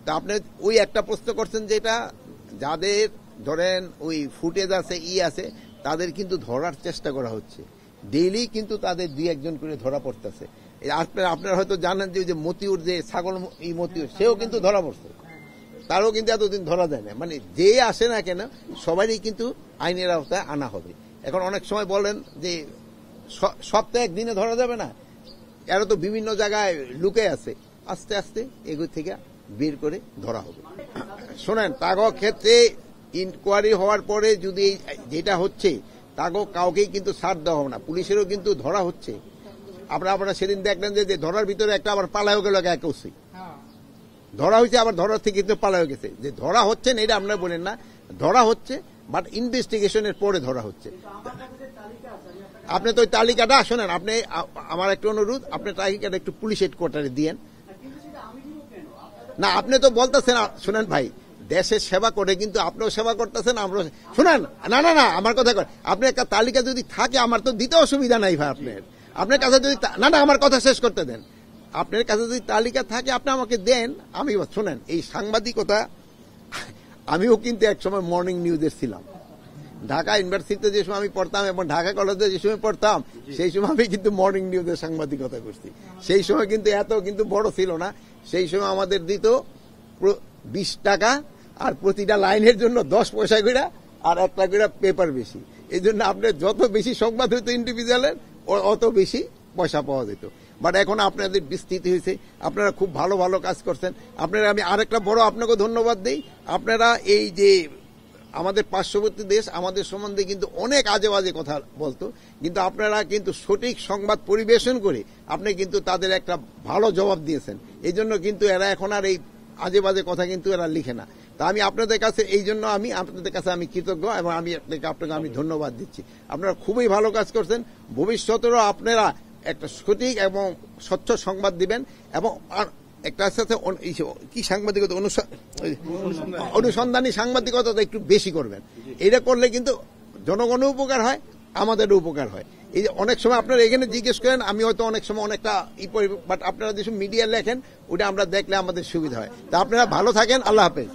তা আপনি ওই একটা প্রশ্ন করছেন যেটা যাদের ধরেন ওই ফুটেজ আছে আছে তাদের কিন্তু ধরার চেষ্টা করা হচ্ছে, ডেইলি কিন্তু তাদের 2-1 করে ধরা পড়তেছে। আপনারা হয়তো জানেন যে মতিউর যে ছাগল মতিউর সেও কিন্তু ধরা পড়ছে, তারও কিন্তু এতদিন ধরা যায় না। মানে যে আসে না কেন সবারই কিন্তু আইনের আওতায় আনা হবে। এখন অনেক সময় বলেন যে সপ্তাহে একদিনে ধরা যাবে না, এরা তো বিভিন্ন জায়গায় লুকে আছে, আস্তে আস্তে এগুলো থেকে বের করে ধরা হবে। শোনেন, তাগো ক্ষেত্রে ইনকোয়ারি হওয়ার পরে যদি যেটা হচ্ছে তাগো কাউকেই কিন্তু ছাড় দেওয়া হবে না, পুলিশেরও কিন্তু ধরা হচ্ছে। আপনারা সেদিন দেখলেন যে ধরার ভিতরে একটা আবার পালায়ও গেল, একই ধরা হয়েছে, আবার ধরার থেকে কিন্তু পালায়ও গেছে। যে ধরা হচ্ছে না এটা আপনারা বলেন না, ধরা হচ্ছে, বাট ইনভেস্টিগেশনের পরে ধরা হচ্ছে। আপনি তো ওই তালিকাটা শোনেন, আপনি আমার একটা অনুরোধ, আপনি তালিকাটা একটু পুলিশ হেডকোয়ার্টারে দিয়েন না। আপনি তো বলতেছেন, শোনেন ভাই, দেশের সেবা করে কিন্তু আপনিও সেবা করতেছেন, আমরা শোনেন না আমার কথা কর, আপনি একটা তালিকা যদি থাকে আমার তো দিতে অসুবিধা নাই ভাই। আপনার কাছে যদি না আমার কথা শেষ করতে দেন, আপনার কাছে যদি তালিকা থাকে আপনি আমাকে দেন। আমি শোনেন, এই সাংবাদিকতা আমিও কিন্তু একসময় মর্নিং নিউজে ছিলাম, ঢাকা ইউনিভার্সিটিতে যে সময় আমি পড়তাম এবং ঢাকা কলেজে যে সময় পড়তাম সেই সময় আমি কিন্তু মর্নিং নিউজের সাংবাদিকতা করছি। সেই সময় কিন্তু এত কিন্তু বড় ছিল না, সেই সময় আমাদের দিত 20 টাকা আর প্রতিটা লাইনের জন্য 10 পয়সা করে আর 1 টাকা করে পেপার বেশি। এই জন্য আপনার যত বেশি সংবাদ হইতো ইন্ডিভিজুয়ালের অত বেশি পয়সা পাওয়া যেত। বাট এখন আপনাদের বিস্তৃতি হয়েছে, আপনারা খুব ভালো ভালো কাজ করছেন। আপনারা আমি আরেকটা বড় আপনাকে ধন্যবাদ দিই, আপনারা এই যে আমাদের পার্শ্ববর্তী দেশ আমাদের সম্বন্ধে কিন্তু অনেক আজে বাজে কথা বলতো, কিন্তু আপনারা কিন্তু সঠিক সংবাদ পরিবেশন করে আপনি কিন্তু তাদের একটা ভালো জবাব দিয়েছেন। এই জন্য কিন্তু এরা এখন আর এই আজে বাজে কথা কিন্তু এরা লিখে না। তা আমি আপনাদের কাছে এই জন্য আপনাদের কাছে আমি কৃতজ্ঞ এবং আমি আপনাকে আমি ধন্যবাদ দিচ্ছি। আপনারা খুবই ভালো কাজ করছেন, ভবিষ্যতেরও আপনারা একটা সঠিক এবং স্বচ্ছ সংবাদ দিবেন এবং একটা সাথে কি সাংবাদিকতা অনুসন্ধানী সাংবাদিকতা একটু বেশি করবেন। এটা করলে কিন্তু জনগণের উপকার হয়, আমাদেরও উপকার হয়। এই যে অনেক সময় আপনারা এখানে জিজ্ঞেস করেন, আমি হয়তো অনেক সময় অনেকটা বাট আপনারা যেসব মিডিয়া লেখেন ওটা আমরা দেখলে আমাদের সুবিধা হয়। তা আপনারা ভালো থাকেন, আল্লাহ হাফেজ।